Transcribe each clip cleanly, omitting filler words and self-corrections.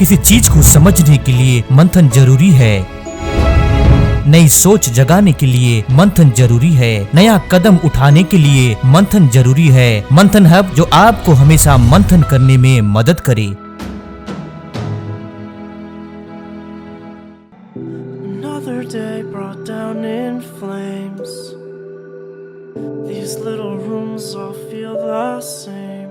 किसी चीज को समझने के लिए मंथन जरूरी है। नई सोच जगाने के लिए मंथन जरूरी है। नया कदम उठाने के लिए मंथन जरूरी है। मंथन हब जो आपको हमेशा मंथन करने में मदद करे। Another day brought down in flames. These little rooms all feel the same.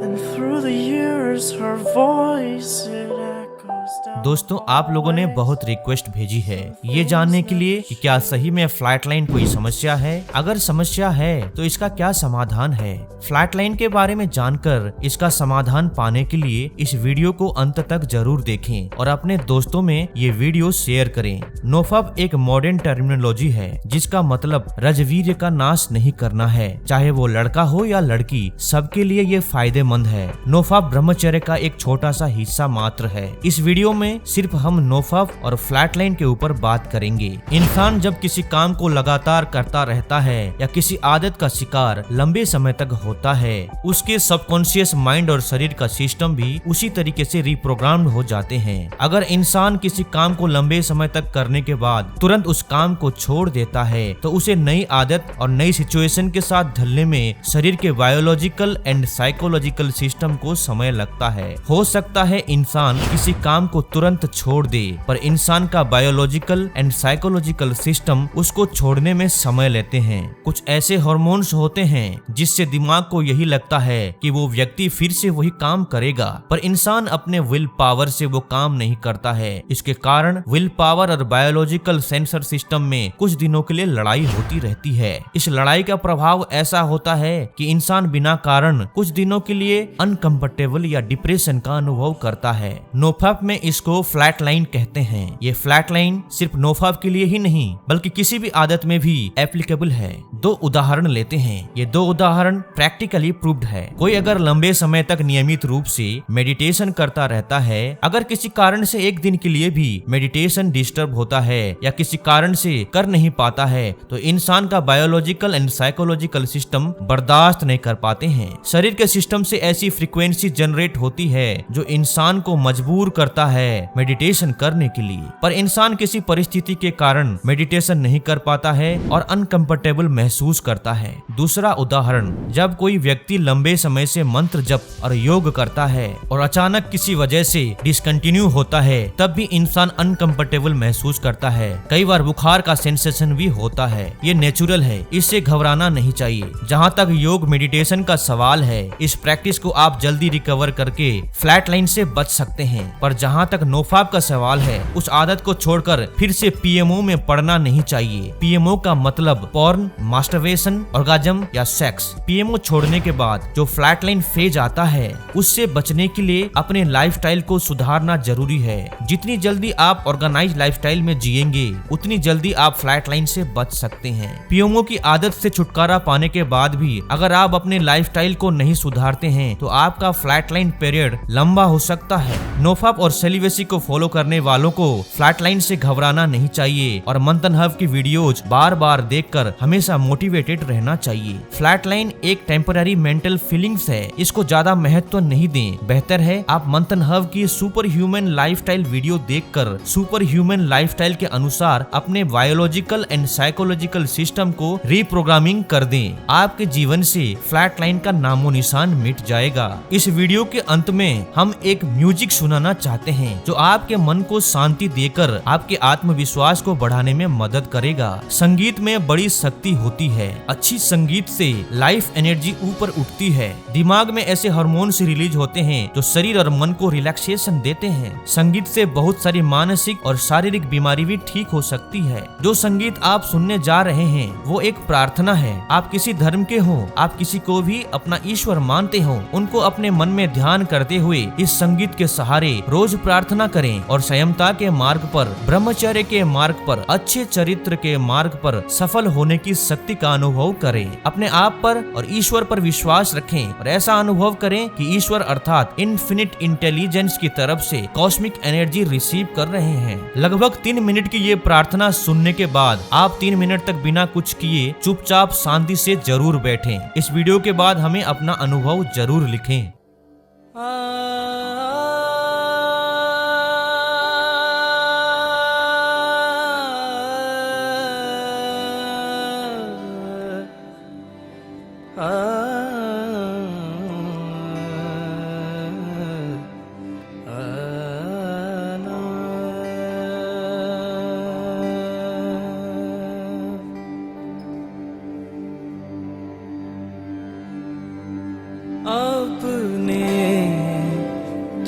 And through the years her voice it echoes down. दोस्तों, आप लोगों ने बहुत रिक्वेस्ट भेजी है ये जानने के लिए कि क्या सही में फ्लैट लाइन कोई समस्या है। अगर समस्या है तो इसका क्या समाधान है। फ्लैट लाइन के बारे में जानकर इसका समाधान पाने के लिए इस वीडियो को अंत तक जरूर देखें और अपने दोस्तों में ये वीडियो शेयर करें। नोफाप एक मॉडर्न टर्मिनोलॉजी है जिसका मतलब रजवीर्य का नाश नहीं करना है। चाहे वो लड़का हो या लड़की, सबके लिए ये फायदेमंद है। नोफाप ब्रह्मचर्य का एक छोटा सा हिस्सा मात्र है। इस वीडियो में सिर्फ हम नोफाप और फ्लैट लाइन के ऊपर बात करेंगे। इंसान जब किसी काम को लगातार करता रहता है या किसी आदत का शिकार लंबे समय तक होता है, उसके सबकॉन्शियस माइंड और शरीर का सिस्टम भी उसी तरीके से रिप्रोग्राम्ड हो जाते हैं। अगर इंसान किसी काम को लंबे समय तक करने के बाद तुरंत उस काम को छोड़ देता है तो उसे नई आदत और नई सिचुएशन के साथ ढलने में शरीर के बायोलॉजिकल एंड साइकोलॉजिकल सिस्टम को समय लगता है। हो सकता है इंसान किसी काम को तुरंत छोड़ दे, पर इंसान का बायोलॉजिकल एंड साइकोलॉजिकल सिस्टम उसको छोड़ने में समय लेते हैं। कुछ ऐसे हार्मोन्स होते हैं जिससे दिमाग को यही लगता है कि वो व्यक्ति फिर से वही काम करेगा, पर इंसान अपने विल पावर से वो काम नहीं करता है। इसके कारण विल पावर और बायोलॉजिकल सेंसर सिस्टम में कुछ दिनों के लिए लड़ाई होती रहती है। इस लड़ाई का प्रभाव ऐसा होता है कि इंसान बिना कारण कुछ दिनों के लिए अनकंफर्टेबल या डिप्रेशन का अनुभव करता है। नोफाप में इसको फ्लैट लाइन कहते हैं। ये फ्लैट लाइन सिर्फ नोफाप के लिए ही नहीं बल्कि किसी भी आदत में भी एप्लीकेबल है। दो उदाहरण लेते हैं। ये दो उदाहरण प्रैक्टिकली प्रूव्ड है। कोई अगर लंबे समय तक नियमित रूप से मेडिटेशन करता रहता है, अगर किसी कारण से एक दिन के लिए भी मेडिटेशन डिस्टर्ब होता है या किसी कारण से कर नहीं पाता है, तो इंसान का बायोलॉजिकल एंड साइकोलॉजिकल सिस्टम बर्दाश्त नहीं कर पाते हैं। शरीर के सिस्टम से ऐसी फ्रीक्वेंसी जनरेट होती है जो इंसान को मजबूर करता है मेडिटेशन करने के लिए, पर इंसान किसी परिस्थिति के कारण मेडिटेशन नहीं कर पाता है और अनकंफर्टेबल महसूस करता है। दूसरा उदाहरण, जब कोई व्यक्ति लंबे समय से मंत्र जप और योग करता है और अचानक किसी वजह से डिसकंटिन्यू होता है, तब भी इंसान अनकंफर्टेबल महसूस करता है। कई बार बुखार का सेंसेशन भी होता है। ये नेचुरल है, इससे घबराना नहीं चाहिए। जहाँ तक योग मेडिटेशन का सवाल है, इस प्रैक्टिस को आप जल्दी रिकवर करके फ्लैट लाइन से बच सकते हैं, पर जहाँ तक नोफाप का सवाल है, उस आदत को छोड़कर फिर से पीएमओ में पड़ना नहीं चाहिए। पीएमओ का मतलब पॉर्न, मास्टरबेशन, ऑर्गाज्म या सेक्स। पीएमओ छोड़ने के बाद जो फ्लैट लाइन फेज आता है, उससे बचने के लिए अपने लाइफस्टाइल को सुधारना जरूरी है। जितनी जल्दी आप ऑर्गेनाइज लाइफस्टाइल में जिएंगे, उतनी जल्दी आप फ्लैट लाइन से बच सकते हैं। पीएमओ की आदत से छुटकारा पाने के बाद भी अगर आप अपने लाइफस्टाइल को नहीं सुधारते हैं, तो आपका फ्लैट लाइन पीरियड लंबा हो सकता है। नोफाप और सेलिबेसी को फॉलो करने वालों को फ्लैट लाइन से घबराना नहीं चाहिए और मंथन हब की वीडियोज बार बार देखकर हमेशा मोटिवेटेड रहना चाहिए। फ्लैट लाइन एक टेम्पररी मेंटल फीलिंग्स है, इसको ज्यादा महत्व नहीं दें। बेहतर है आप मंथन हब की सुपर ह्यूमन लाइफस्टाइल वीडियो देखकर सुपर ह्यूमन लाइफस्टाइल के अनुसार अपने बायोलॉजिकल एंड साइकोलॉजिकल सिस्टम को रीप्रोग्रामिंग कर दें। आपके जीवन से फ्लैट लाइन का नामो निशान मिट जाएगा। इस वीडियो के अंत में हम एक म्यूजिक सुनाना चाहते हैं जो आपके मन को शांति देकर आपके आत्मविश्वास को बढ़ाने में मदद करेगा। संगीत में बड़ी शक्ति होती है। अच्छी संगीत से लाइफ एनर्जी ऊपर उठती है। दिमाग में ऐसे हार्मोन्स रिलीज होते हैं जो शरीर और मन को रिलैक्सेशन देते हैं। संगीत से बहुत सारी मानसिक और शारीरिक बीमारी भी ठीक हो सकती है। जो संगीत आप सुनने जा रहे हैं वो एक प्रार्थना है। आप किसी धर्म के हो, आप किसी को भी अपना ईश्वर मानते हो, उनको अपने मन में ध्यान करते हुए इस संगीत के सहारे रोज प्रार्थना करें और संयमता के मार्ग पर, ब्रह्मचर्य के मार्ग पर, अच्छे चरित्र के मार्ग पर सफल होने की शक्ति का अनुभव करें। अपने आप पर और ईश्वर पर विश्वास रखें और ऐसा अनुभव करें कि ईश्वर अर्थात इनफिनिट इंटेलिजेंस की तरफ से कॉस्मिक एनर्जी रिसीव कर रहे हैं। लगभग 3 मिनट की ये प्रार्थना सुनने के बाद आप 3 मिनट तक बिना कुछ किए चुपचाप शांति से जरूर बैठें। इस वीडियो के बाद हमें अपना अनुभव जरूर लिखें।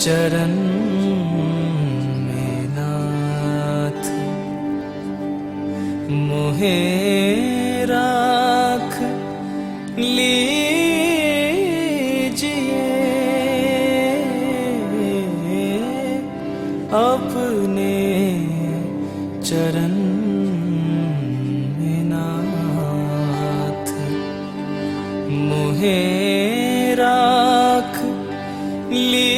चरण में नाथ मोहे राख लीजिए अपने चरण में नाथ मोहे राख लीजिए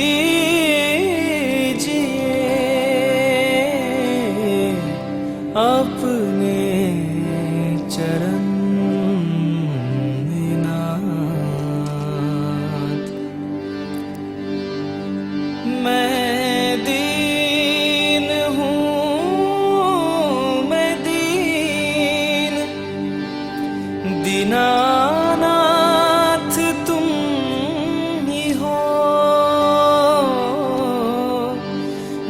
अपने चरण में नाथ। मैं दीन हूँ मैं दीन दीनानाथ तुम ही हो।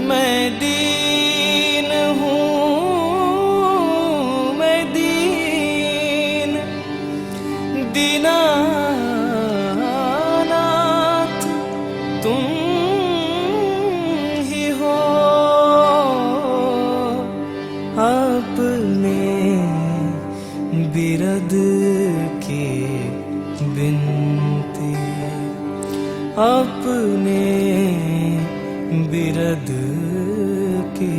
मैं दीन हूँ मैं दीन दीनानाथ तुम ही हो। अपने बिरद की बिनती अपने बिरद की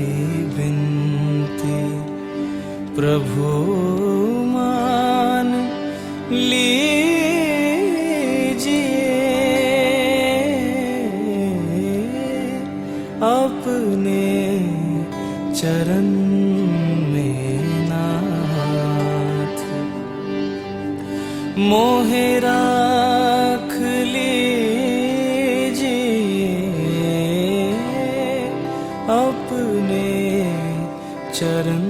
बिनती प्रभु मान लीजिए अपने चरण में नाथ मोहे राख लीजिए अपने चरण